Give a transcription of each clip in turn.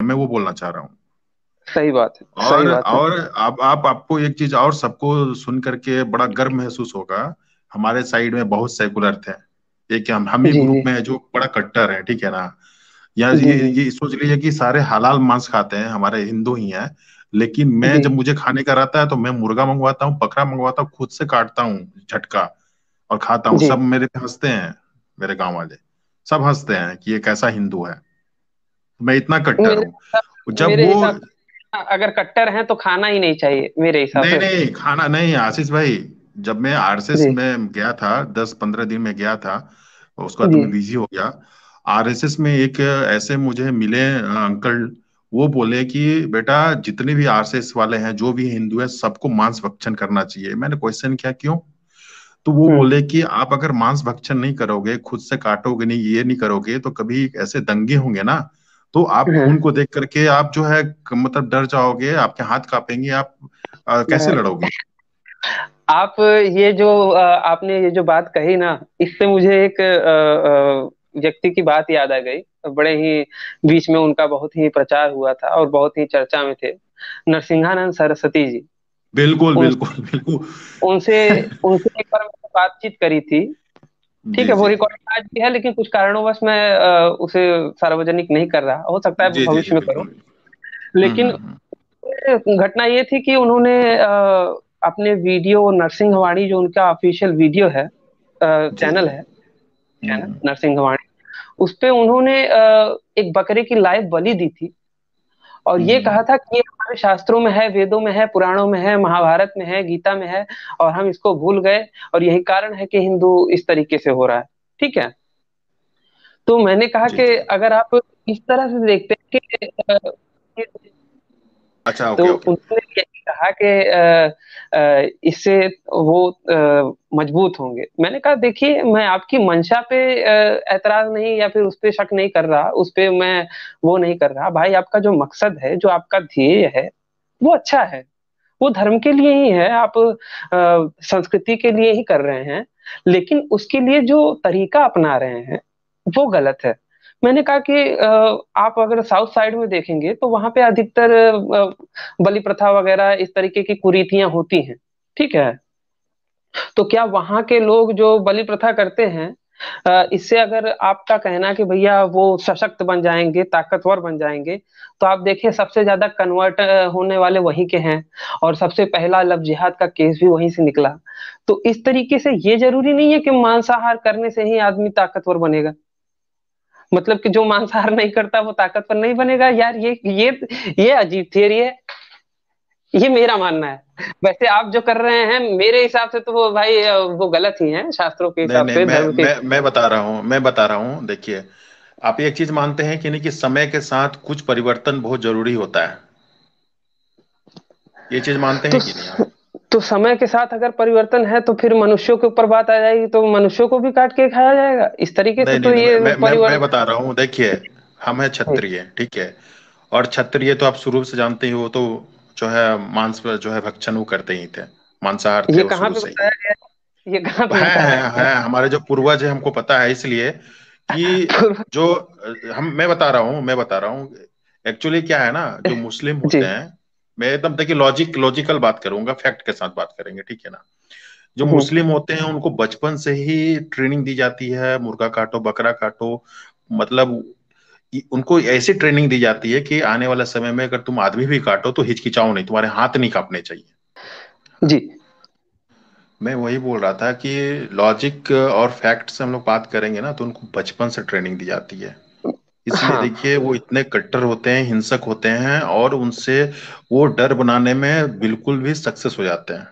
मैं वो बोलना चाह रहा हूँ। सही बात है, सही बात है। और अब आप आपको एक चीज और सबको सुन करके बड़ा गर्व महसूस होगा। हमारे साइड में बहुत सेकुलर थे। एक हम ही जी ग्रुप जी में है जो बड़ा कट्टर है, ठीक है ना। या जी जी। ये सोच लीजिए कि सारे हलाल मांस खाते हैं, हमारे हिंदू ही हैं। लेकिन मैं जी जब मुझे खाने का रहता है तो मैं मुर्गा मंगवाता हूँ, बकरा मंगवाता हूँ, खुद से काटता हूँ झटका और खाता हूँ। जी। सब मेरे पे हंसते हैं, मेरे गांव वाले सब हंसते हैं कि ये कैसा हिंदू है। मैं इतना कट्टर मेरे हूँ। जब मेरे वो हिसाब से अगर कट्टर हैं तो खाना ही नहीं चाहिए मेरे हिसाब नहीं से। नहीं खाना नहीं, आशीष भाई। जब मैं आरएसएस जी में गया था, 10-15 दिन में गया था, उसके बाद तो जी। मैं बिजी हो गया। आरएसएस में एक ऐसे मुझे मिले अंकल। वो बोले कि बेटा जितने भी आरएसएस वाले हैं, जो भी हिंदू है, सबको मांस भक्षण करना चाहिए। मैंने क्वेश्चन किया क्यों। तो वो हम्म बोले कि आप अगर मांस भक्षण नहीं करोगे, खुद से काटोगे नहीं, ये नहीं करोगे, तो कभी ऐसे दंगे होंगे ना, तो आप खून हाँ। को देख करके आप जो है मतलब डर जाओगे, आपके हाथ कांपेंगे, आप कैसे लड़ोगे। आप ये जो आपने ये जो बात कही ना, इससे मुझे एक व्यक्ति की बात याद आ गई। बड़े ही बीच में उनका बहुत ही प्रचार हुआ था और बहुत ही चर्चा में थे, नरसिंहानंद सरस्वती जी। बिल्कुल उन बिल्कुल बिल्कुल। उनसे उनसे एक बार मैंने बातचीत करी थी। ठीक जी है, वो जी रिकॉर्डिंग आज भी है, लेकिन कुछ कारणों मैं उसे सार्वजनिक नहीं कर रहा, हो सकता है जी जी जी भविष्य में करूं। बिल्कुल। लेकिन हम्म। घटना ये थी कि उन्होंने अपने वीडियो नरसिंहवाणी, जो उनका ऑफिशियल वीडियो है, जी जी। चैनल है, चैनल हम्म। नरसिंहवाणी, उस पे उन्होंने एक बकरे की लाइव बलि दी थी और ये हम्म। कहा था कि ये हमारे शास्त्रों में है, वेदों में है, पुराणों में है, महाभारत में है, गीता में है, और हम इसको भूल गए, और यही कारण है कि हिंदू इस तरीके से हो रहा है। ठीक है। तो मैंने कहा जी कि जी। अगर आप इस तरह से देखते हैं कि अच्छा, तो ओके ओके। उन्होंने यही कहा कि इससे वो मजबूत होंगे। मैंने कहा देखिए, मैं आपकी मंशा पे ऐतराज नहीं या फिर उस पे शक नहीं कर रहा, उस पे मैं वो नहीं कर रहा भाई। आपका जो मकसद है, जो आपका ध्येय है, वो अच्छा है, वो धर्म के लिए ही है, आप संस्कृति के लिए ही कर रहे हैं। लेकिन उसके लिए जो तरीका अपना रहे हैं वो गलत है। मैंने कहा कि आप अगर साउथ साइड में देखेंगे तो वहां पे अधिकतर बलि प्रथा वगैरह इस तरीके की कुरीतियां होती हैं। ठीक है। तो क्या वहां के लोग जो बलि प्रथा करते हैं, इससे अगर आपका कहना कि भैया वो सशक्त बन जाएंगे, ताकतवर बन जाएंगे, तो आप देखिए सबसे ज्यादा कन्वर्ट होने वाले वहीं के हैं, और सबसे पहला लव जिहाद का केस भी वहीं से निकला। तो इस तरीके से ये जरूरी नहीं है कि मांसाहार करने से ही आदमी ताकतवर बनेगा, मतलब कि जो मांसाहार नहीं करता वो ताकतवर नहीं बनेगा। यार ये अजीब थियरी है, ये मेरा मानना है। वैसे आप जो कर रहे हैं मेरे हिसाब से तो वो भाई वो गलत ही है, शास्त्रों के नहीं हिसाब नहीं, से, मैं धर्म के मैं हिसाब मैं बता रहा हूँ, मैं बता रहा हूँ, देखिए। आप एक चीज मानते हैं कि नहीं, कि समय के साथ कुछ परिवर्तन बहुत जरूरी होता है। ये चीज मानते से। हैं कि नहीं आप। तो समय के साथ अगर परिवर्तन है तो फिर मनुष्यों के ऊपर बात आ जाएगी, तो मनुष्यों को भी काट के खाया जाएगा इस तरीके से, नहीं नहीं तो नहीं, ये मैं परिवर्तन। बता रहा हूँ, देखिए। हम है क्षत्रिय, ठीक है। और क्षत्रिय तो आप शुरू से जानते ही हो, तो जो है मांस पर जो है भक्षण वो करते ही थे। मांसाहार थे ये वो कहाँ शुरू पे से ही। बताया गया है? ये कहाँ पे बताया है हमारे जो पूर्वज है, हमको पता है, इसलिए कि है? जो हम मैं बता रहा हूँ। एक्चुअली क्या है ना, जो मुस्लिम जी। होते हैं। मैं एकदम देखिए लॉजिकल बात करूंगा, फैक्ट के साथ बात करेंगे, ठीक है ना। जो हम्म, मुस्लिम होते हैं उनको बचपन से ही ट्रेनिंग दी जाती है, मुर्गा काटो, बकरा काटो। मतलब उनको ऐसी ट्रेनिंग दी जाती है कि आने वाले समय में अगर तुम आदमी भी काटो तो हिचकिचाओ नहीं, तुम्हारे हाथ नहीं कांपने चाहिए। जी। मैं वही बोल रहा था कि लॉजिक और फैक्ट से हम लोग बात करेंगे ना, तो उनको बचपन से ट्रेनिंग दी जाती है। इसलिए हाँ। देखिए वो इतने कट्टर होते हैं, हिंसक होते हैं, और उनसे वो डर बनाने में बिल्कुल भी सक्सेस हो जाते हैं,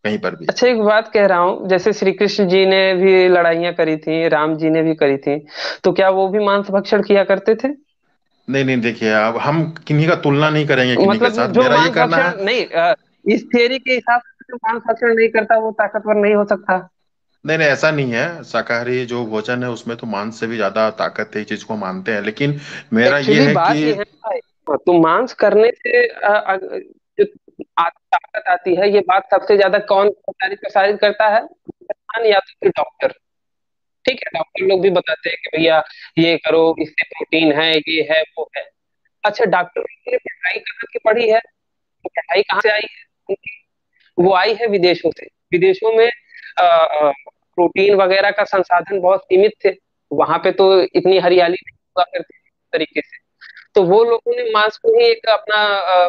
कहीं पर भी। अच्छा, एक बात कह रहा हूँ, जैसे श्री कृष्ण जी ने भी लड़ाइयाँ करी थी, राम जी ने भी करी थी, तो क्या वो भी मांस भक्षण किया करते थे? नहीं नहीं, देखिए अब हम किन्हीं का तुलना नहीं करेंगे किन्हीं के मतलब साथ, जो मेरा ये मांस कहना भक्षण है। नहीं, इस थियरी के हिसाब से जो मांस भक्षण नहीं करता वो ताकतवर नहीं हो सकता? नहीं नहीं, ऐसा नहीं है, शाकाहारी जो भोजन है उसमें तो मांस से भी ज्यादा ताकत है, इस चीज को मानते हैं, लेकिन मेरा ये एक्चुअली है कि बात ये है ना भाई, तो मांस करने से जो ताकत आती है, ये बात सबसे ज्यादा कौन प्रसारित करता है? इंसान या तो फिर डॉक्टर। ठीक है, डॉक्टर लोग भी बताते हैं कि भैया ये करो, इससे प्रोटीन है, ये है, वो है। अच्छा, डॉक्टर ने पढ़ाई कहाँ की पढ़ी है, पढ़ाई कहाँ से आई है? वो आई है विदेशों से। विदेशों में प्रोटीन वगैरह का संसाधन बहुत सीमित थे। वहां पे तो इतनी हरियाली नहीं हुआ करती थी इस तरीके से। तो वो लोगों ने मांस को ही एक अपना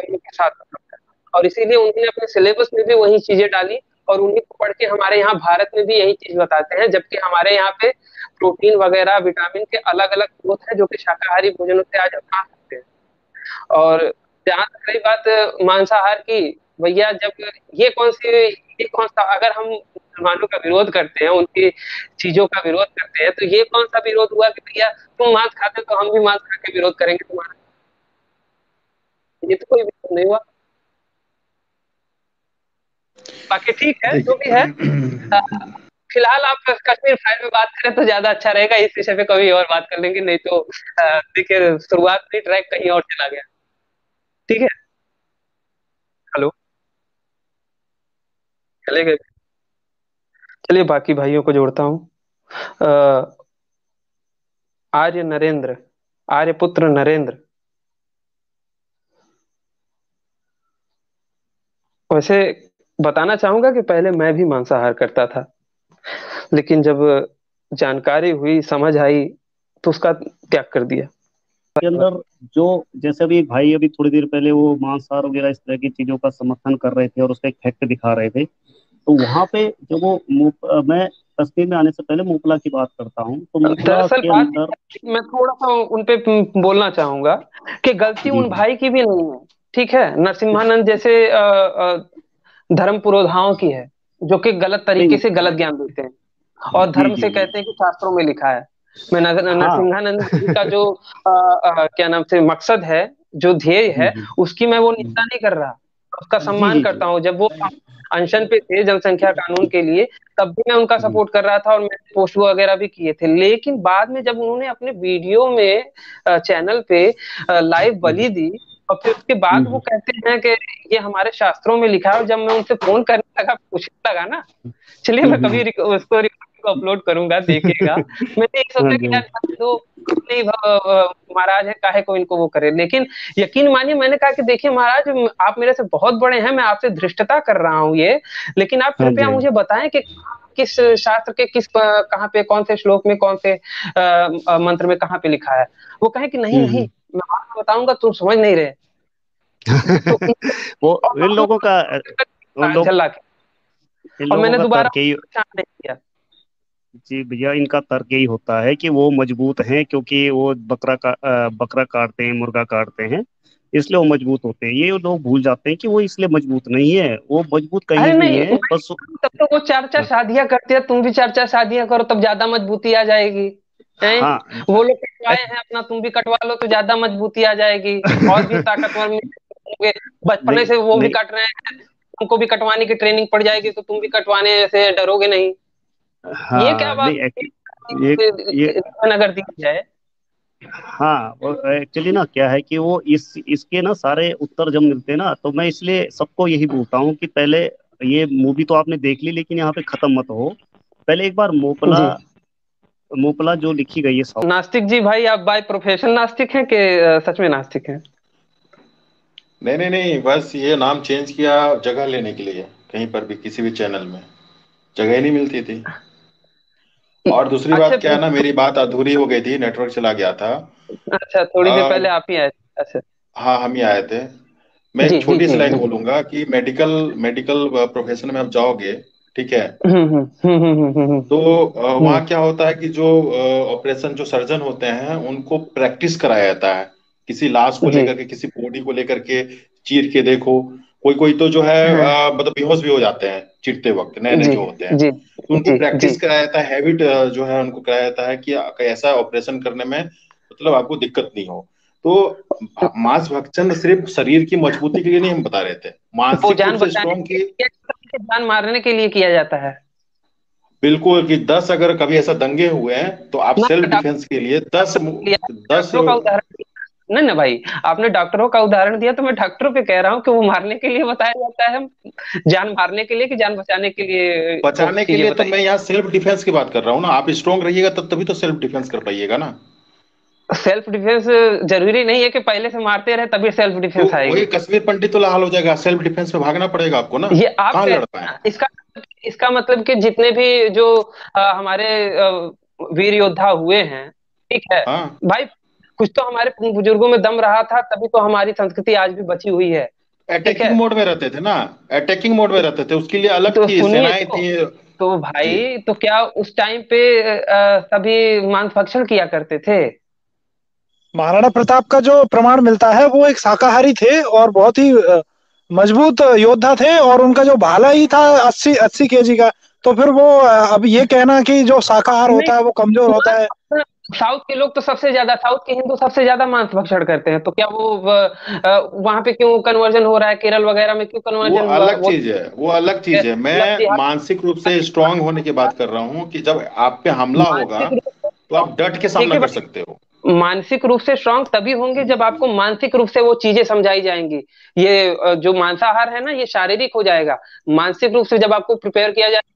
मुख्य साधन रखा, और इसीलिए उन्होंने अपने सिलेबस में भी वही चीजें डाली, और उन्हीं को पढ़ के हमारे यहाँ भारत में भी यही चीज बताते हैं, जबकि हमारे यहाँ पे प्रोटीन वगैरह विटामिन के अलग अलग स्रोत है जो कि शाकाहारी भोजनों से आज हम खा सकते हैं। और जहाँ तक रही बात मांसाहार की, भैया जब ये कौन सा, अगर हम मुसलमानों का विरोध करते हैं, उनकी चीजों का विरोध करते हैं, तो ये कौन सा विरोध हुआ कि भैया तुम मांस खाते हो तो हम भी मांस खा के विरोध करेंगे तुम्हारा? ये तो कोई विरोध नहीं हुआ। बाकी ठीक है, जो भी है। अ, फिलहाल आप कश्मीर फाइल पे बात करें तो ज्यादा अच्छा रहेगा, इस विषय पे कभी और बात कर लेंगे, नहीं तो देखिए शुरुआत में ट्रैक कहीं और चला गया। ठीक है। हेलो। चले गए। चलिए बाकी भाइयों को जोड़ता हूँ। अ, आर्य नरेंद्र, आर्यपुत्र नरेंद्र। वैसे बताना चाहूंगा कि पहले मैं भी मांसाहार करता था, लेकिन जब जानकारी हुई, समझ आई, तो उसका त्याग कर दिया। के अंदर जो, जैसे अभी एक भाई अभी थोड़ी देर पहले वो मांसाहार वगैरह इस तरह की चीजों का समर्थन कर रहे थे और उसका एक फैक्ट दिखा रहे थे, तो वहां पे जो वो मैं कश्मीर में आने से पहले मोपला की बात करता हूँ, तो मोपला दरअसल के बात अंदर। मैं थोड़ा सा उन पे बोलना चाहूंगा कि गलती जी उन जी भाई की भी नहीं है। ठीक है, नरसिम्हानंद जैसे धर्म पुरोधाओं की है, जो कि गलत तरीके नहीं से गलत ज्ञान देते हैं और जी धर्म जी से जी कहते हैं कि शास्त्रों में लिखा है। मैं हाँ नरसिंहानंद जी का जो क्या नाम से मकसद है, जो ध्येय जी है, जी उसकी मैं वो निंदा नहीं कर रहा, उसका जी सम्मान जी जी करता हूँ। जब वो अनशन पे थे जनसंख्या कानून के लिए, तब भी मैं उनका जी सपोर्ट कर रहा था और मैंने पोस्ट वगैरह भी किए थे। लेकिन बाद में जब उन्होंने अपने वीडियो में चैनल पे लाइव हम्म, बलि दी, और फिर उसके बाद वो हम्म, कहते हैं कि ये हमारे शास्त्रों में लिखा है, और जब मैं उनसे फोन करने लगा, पूछने लगा ना, चलिए मैं कभी हम्म, उसको रिकॉर्ड को अपलोड करूंगा, देखिएगा। मैंने एक हाँ सोचा कि जी यार तो नहीं, महाराज है, काहे को इनको वो करे। लेकिन यकीन मानिए, मैंने कहा कि देखिए महाराज, आप मेरे से बहुत बड़े हैं, मैं आपसे धृष्टता कर रहा हूँ ये, लेकिन आप हाँ जी कृपया हाँ मुझे जी बताएं कि किस शास्त्र के किस कहाँ पे, कौन से श्लोक में, कौन से मंत्र में कहाँ पे लिखा है। वो कहे कि नहीं नहीं, हम्म। मैं आपको बताऊंगा, तुम समझ नहीं रहे। तो वो इन लोगों का, वो लोग, झल्ला के, इन और लोगों मैंने का दोबारा तर्क यही, परेशान नहीं किया। जी भैया इनका तर्क यही होता है कि वो मजबूत हैं क्योंकि वो बकरा काटते हैं, मुर्गा काटते हैं, इसलिए वो मजबूत होते हैं। ये लोग भूल जाते हैं कि वो इसलिए मजबूत नहीं है, वो मजबूत कहीं अरे भी नहीं नहीं, है बस। तब तो वो चार चार शादियां करती है, तुम भी चार चार शादियां करो, तब ज्यादा मजबूती आ जाएगी। हैं? हाँ वो लोग कटवाए हैं अपना, तुम भी कटवा लो तो ज्यादा मजबूती आ जाएगी, और भी ताकतवर होंगे। बचपने नहीं से वो भी नहीं, कट रहे हैं, तुमको भी कटवाने की ट्रेनिंग पड़ जाएगी, तो तुम भी कटवाने से डरोगे नहीं। ये क्या हाँ बात नहीं हुई ये ये कि अगर दी जाए। हाँ एक्चुअली ना क्या है कि वो इसके ना सारे उत्तर जब मिलते हैं ना, तो मैं इसलिए सबको यही बोलता हूँ कि पहले ये मूवी तो आपने देख ली, लेकिन यहाँ पे खत्म मत हो, पहले एक बार मोपला, जी। मोपला जो लिखी गई है। नास्तिक जी भाई, आप बाय प्रोफेशन नास्तिक हैं कि सच में नास्तिक हैं? नहीं नहीं नहीं, बस ये नाम चेंज किया जगह लेने के लिए, कहीं पर भी किसी भी चैनल में जगह ही नहीं मिलती थी। और दूसरी अच्छा बात क्या है ना, मेरी बात अधूरी हो गई थी, नेटवर्क चला गया था। अच्छा, थोड़ी देर आ, पहले आप ही आए थे। अच्छा। हाँ, हम ही आए थे। मैं जी एक जी छोटी सी जी लाइन जी। बोलूंगा कि मेडिकल मेडिकल प्रोफेशन में आप जाओगे, ठीक है, तो हम्म। वहाँ क्या होता है कि जो ऑपरेशन, जो सर्जन होते हैं, उनको प्रैक्टिस कराया जाता है, किसी लाश को जी। लेकर के, किसी बॉडी को लेकर के चीर के देखो। कोई कोई तो जो है हाँ। मतलब बेहोश भी हो जाते हैं चीरते वक्त, नए नए जी जो होते हैं। जी तो उनको जी जी। प्रैक्टिस कराया जाता है, हैबिट जो है उनको कराया जाता है कि ऐसा ऑपरेशन करने में मतलब आपको दिक्कत नहीं हो। तो मांस भक्षण सिर्फ शरीर की मजबूती के लिए नहीं हम बता रहे थे, वो मानसिक रूप जान से बचाने स्ट्रांग के की। लिए, जान मारने के लिए किया जाता है। बिल्कुल, कि 10 अगर कभी ऐसा दंगे हुए हैं तो आप ना सेल्फ डॉक्टर डिफेंस के लिए 10 लिया, 10। डॉक्टरों का उदाहरण दिया। नहीं ना भाई, आपने डॉक्टरों का उदाहरण दिया, तो मैं डॉक्टरों पे कह रहा हूँ कि वो मारने के लिए बताया जाता है, जान मारने के लिए कि जान बचाने के लिए वो बचाने के चीजें लिए तो बताई। मैं यहाँ सेल्फ डिफेंस की बात कर रहा हूँ ना, आप स्ट्रांग रहिएगा तब तभी तो सेल्फ डिफेंस कर पाइएगा ना। सेल्फ डिफेंस जरूरी नहीं है कि पहले से मारते रहे तभी सेल्फ तो डिफेंस वही आएगी। कश्मीर पंडित वाला हाल हो जाएगा, सेल्फ डिफेंस में भागना पड़ेगा आपको ना, ये आप कहाँ कह लड़ रहे हैं पाए। ना, इसका मतलब कि जितने भी जो हमारे वीर योद्धा हुए हैं, ठीक है हाँ, भाई, कुछ तो हमारे बुजुर्गों में दम रहा था, तभी तो हमारी संस्कृति आज भी बची हुई है। ठीक अटैकिंग है, मोड में रहते थे ना, अटैकिंग मोड में रहते थे, उसके लिए अलग तो थी, सुनिए सेनाएं थी। तो जी। भाई तो क्या उस टाइम पे सभी मांस भक्षण किया करते थे? महाराणा प्रताप का जो प्रमाण मिलता है वो एक शाकाहारी थे और बहुत ही मजबूत योद्धा थे, और उनका जो भाला ही था 80-80 केजी का। तो फिर वो अब ये कहना कि जो शाकाहार नहीं, होता है वो कमजोर होता है। साउथ के लोग तो सबसे ज्यादा, साउथ के हिंदू सबसे ज्यादा मांस भक्षण करते हैं, तो क्या वो वहां पे क्यों कन्वर्जन हो रहा है, केरल वगैरह में क्यों वो कन्वर्जन हुआ? अलग वो चीज है, वो अलग चीज है। अलग मैं देहात, मानसिक रूप से स्ट्रांग होने की बात कर रहा हूँ कि जब आप पे हमला होगा मानसिक रूप तो आप डट के से सामना देखिए कर भाई, सकते हो। मानसिक रूप से स्ट्रांग तभी होंगे जब आपको मानसिक रूप से वो चीजें समझाई जाएंगी। ये जो मांसाहार है ना, ये शारीरिक हो जाएगा। मानसिक रूप से जब आपको प्रिपेयर किया जाएगा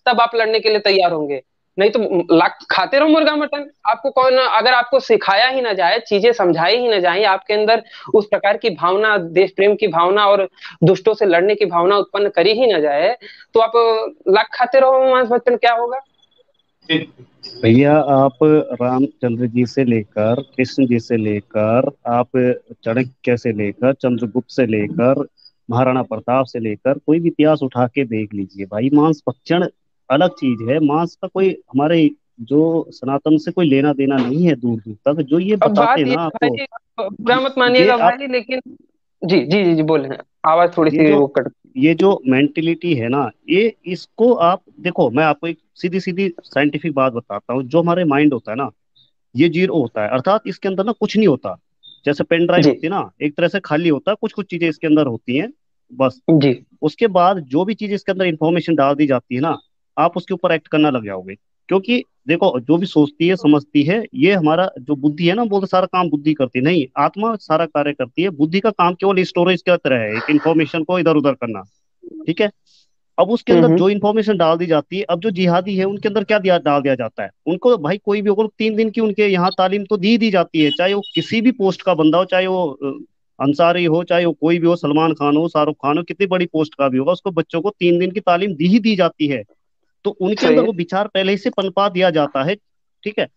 तब आप लड़ने के लिए तैयार होंगे। नहीं तो लाख खाते रहो मुर्गा मटन, आपको कौन, अगर आपको सिखाया ही ना जाए, चीजें समझाई ही ना जाए, आपके अंदर उस प्रकार की भावना, देश प्रेम की भावना और दुष्टों से लड़ने की भावना उत्पन्न करी ही ना जाए, तो आप लाख खाते रहो मांस भक्षण, क्या होगा? भैया आप रामचंद्र जी से लेकर कृष्ण जी से लेकर आप चाणक्य से लेकर चंद्रगुप्त से लेकर महाराणा प्रताप से लेकर कोई भी इतिहास उठा के देख लीजिए भाई, मांस भक्षण अलग चीज है। मांस का कोई हमारे जो सनातन से कोई लेना देना नहीं है दूर दूर तक, जो ये अब बताते बात हैं ये ना है आपको। भाई, बुरा मत ये मानिएगा आप भाई, लेकिन जी जी जी जी बोले हैं, आवाज थोड़ी ये सी जो वो कट। ये जो मेंटेलिटी है ना, ये इसको आप देखो, मैं आपको एक सीधी सीधी साइंटिफिक बात बताता हूँ। जो हमारे माइंड होता है ना, ये जीरो होता है, अर्थात इसके अंदर ना कुछ नहीं होता। जैसे पेन ड्राइव जी होती है ना, एक तरह से खाली होता है, कुछ कुछ चीजें इसके अंदर होती हैं बस। जी उसके बाद जो भी चीज इसके अंदर इंफॉर्मेशन डाल दी जाती है ना, आप उसके ऊपर एक्ट करना लग जाओगे। क्योंकि देखो, जो भी सोचती है समझती है, ये हमारा जो बुद्धि है ना, वो तो सारा काम बुद्धि करती है, नहीं, आत्मा सारा कार्य करती है। बुद्धि का काम केवल स्टोरेज की तरह है, एक इन्फॉर्मेशन को इधर उधर करना। ठीक है। अब उसके अंदर हम्म। जो इन्फॉर्मेशन डाल दी जाती है, अब जो जिहादी है उनके अंदर क्या डाल दिया जाता है, उनको भाई कोई भी होगा, 3 दिन की उनके यहाँ तालीम तो दी जाती है, चाहे वो किसी भी पोस्ट का बंदा हो, चाहे वो अंसारी हो, चाहे वो कोई भी हो, सलमान खान हो, शाहरुख खान हो, कितनी बड़ी पोस्ट का भी होगा, उसको बच्चों को 3 दिन की तालीम दी जाती है। तो उनके सही अंदर है। वो विचार पहले ही से पनपा दिया जाता है। ठीक है।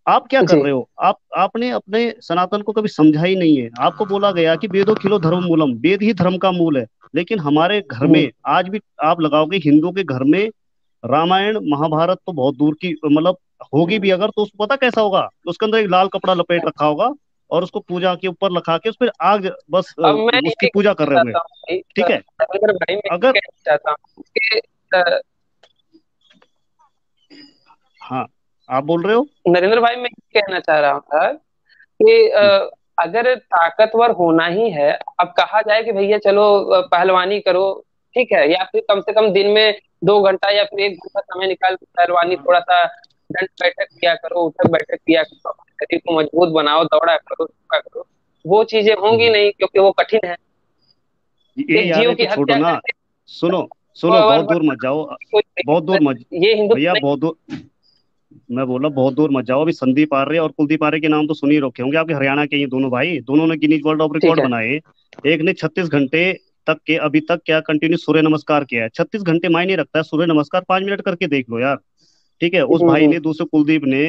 आप क्या कर जी। रहे हो, आपने अपने सनातन को कभी समझा ही नहीं है। आपको बोला गया कि वेदो खिलो धर्म मूलम, वेद ही धर्म का मूल है। लेकिन हमारे घर हम्म। में आज भी आप लगाओगे, हिंदुओं के घर में रामायण महाभारत तो बहुत दूर की, मतलब होगी भी अगर, तो उसको पता कैसा होगा, उसके अंदर एक लाल कपड़ा लपेट रखा होगा और उसको पूजा के ऊपर रखा के उस पर आग, बस अब मैं उसकी ये पूजा कर कहना रहे होंगे। चाहता हूँ भाई, ठीक है। अगर भाई मैं ये अगर कहना चाहता हूँ कि हाँ, आप बोल रहे हो। नरेंद्र भाई, मैं ये कहना चाह रहा था कि अगर ताकतवर होना ही है, अब कहा जाए कि भैया चलो पहलवानी करो, ठीक है, या फिर कम से कम दिन में 2 घंटा या फिर 1 घंटा समय निकाल के पहलवानी, थोड़ा सा दंड बैठक किया करो, उठक बैठक किया करो, अपने शरीर को मजबूत बनाओ, दौड़ा करो, धूपा करो, वो चीजें होंगी हम्म। नहीं क्योंकि वो कठिन है। ये एक यार जीव ये की तो छोड़ो हत्या ना, करके सुनो सुनो, और बहुत दूर मत जाओ, कोई बहुत दूर मत, ये हिंदुत्व भैया नहीं। बहुत दूर, मैं बोला बहुत दूर मत जाओ। अभी संदीप आर्य और कुलदीप आर्य के नाम तो सुन ही रखे होंगे, आपके हरियाणा के ये दोनों भाई, दोनों ने गिनीज वर्ल्ड ऑफ ठीक रिकॉर्ड है। बनाए। एक ने 36 घंटे तक के अभी तक क्या कंटिन्यू सूर्य नमस्कार किया है। 36 घंटे मायने रखता है सूर्य नमस्कार, 5 मिनट करके देख लो यार। ठीक है। उस भाई हम्म। ने, दूसरे कुलदीप ने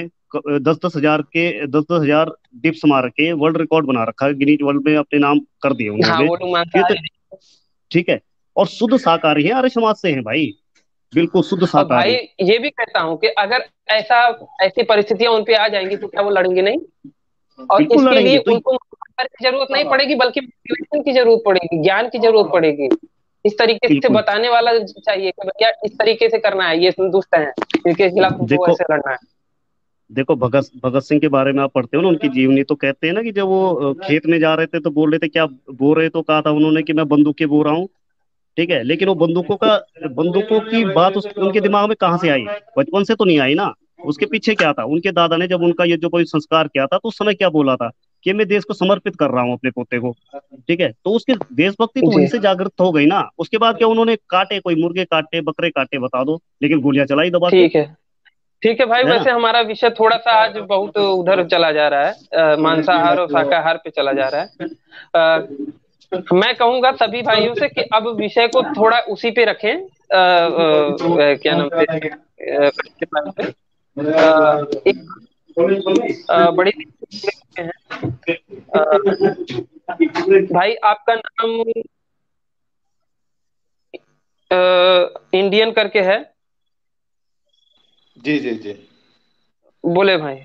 10-10 हजार डिप्स मार के वर्ल्ड रिकॉर्ड बना रखा है, गिनीज वर्ल्ड में अपने नाम कर दिए हाँ, उन्होंने। वो लोग फिर तो मांसाहारी नहीं। ठीक है। और शुद्ध शाकाहारी है, आर्य समाज से है भाई, बिल्कुल शुद्ध और भाई शाकाहारी। ये भी कहता हूँ कि अगर ऐसा ऐसी परिस्थितियां उन पे आ जाएंगी तो क्या वो लड़ेंगे नहीं? और बिल्कुल इसके लिए लड़ेंगे। तो उनको मार की जरूरत नहीं पड़ेगी, बल्कि मोटिवेशन की जरूरत पड़ेगी, ज्ञान की जरूरत पड़ेगी। इस तरीके से बिल्कुल। बताने वाला चाहिए कि भैया इस तरीके से करना है, ये दुष्ट है, इनके खिलाफ तुमको देखो ऐसे लड़ना है। देखो, भगत भगत सिंह के बारे में आप पढ़ते हो ना, उनकी जीवनी, तो कहते हैं ना कि जब वो खेत में जा रहे थे तो बोल रहे थे क्या बो रहे, तो कहा था उन्होंने कि मैं बंदूकें बो रहा हूँ। ठीक है। लेकिन वो बंदूकों की बात उनके दिमाग में कहाँ से आई, बचपन से तो नहीं आई ना। उसके पीछे क्या था, उनके दादा ने जब उनका ये जो कोई संस्कार किया था, तो उस समय क्या बोला था कि मैं देश को समर्पित कर रहा हूँ अपने पोते को। ठीक है। तो उसकी देशभक्ति तो वहीं जी। से जागृत हो गई ना। उसके बाद क्या उन्होंने काटे, कोई मुर्गे काटे, बकरे काटे, बता दो, लेकिन गोलियां चलाई दबा के। ठीक है। ठीक है भाई, है ना। वैसे हमारा विषय थोड़ा सा आज बहुत उधर चला जा रहा है, मांसाहार और शाकाहार पे चला जा रहा है। मैं कहूंगा सभी भाइयों से कि अब विषय को थोड़ा उसी पे रखें, क्या नाम से, कच्चे माल पे। एक बड़ी दिक्कत में है। भाई आपका नाम इंडियन करके है, जी जी जी। बोले भाई।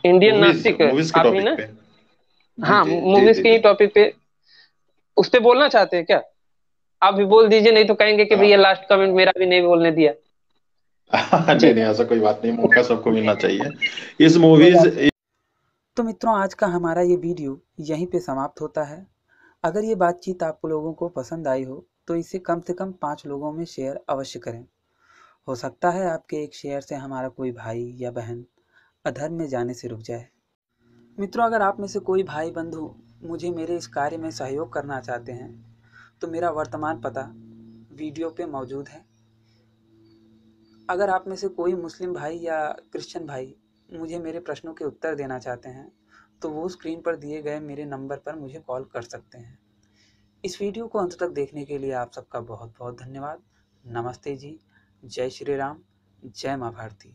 इंडियन मूवीज नास्तिक मूवीज के आप ही टॉपिक ना? पे। जी हाँ, जी जी मूवीज जी के ही जी। टॉपिक पे, उस पे बोलना चाहते हैं क्या? आप भी बोल दीजिए, नहीं तो कहेंगे कि भैया लास्ट कमेंट मेरा भी नहीं बोलने दिया। नहीं जी। नहीं, ऐसा कोई बात नहीं, मौका सबको मिलना चाहिए। इस कोई मूवीज। बात नहीं। तो मित्रों, आज का हमारा ये वीडियो यहीं पे समाप्त होता है। अगर ये बातचीत आप लोगों को पसंद आई हो तो इसे कम से कम 5 लोगों में शेयर अवश्य करें। हो सकता है आपके एक शेयर से हमारा कोई भाई या बहन अधर्म में जाने से रुक जाए। मित्रों, अगर आप में से कोई भाई बंधु मुझे मेरे इस कार्य में सहयोग करना चाहते हैं तो मेरा वर्तमान पता वीडियो पे मौजूद है। अगर आप में से कोई मुस्लिम भाई या क्रिश्चियन भाई मुझे मेरे प्रश्नों के उत्तर देना चाहते हैं तो वो स्क्रीन पर दिए गए मेरे नंबर पर मुझे कॉल कर सकते हैं। इस वीडियो को अंत तक देखने के लिए आप सबका बहुत बहुत धन्यवाद। नमस्ते जी, जय श्री राम, जय माँ भारती।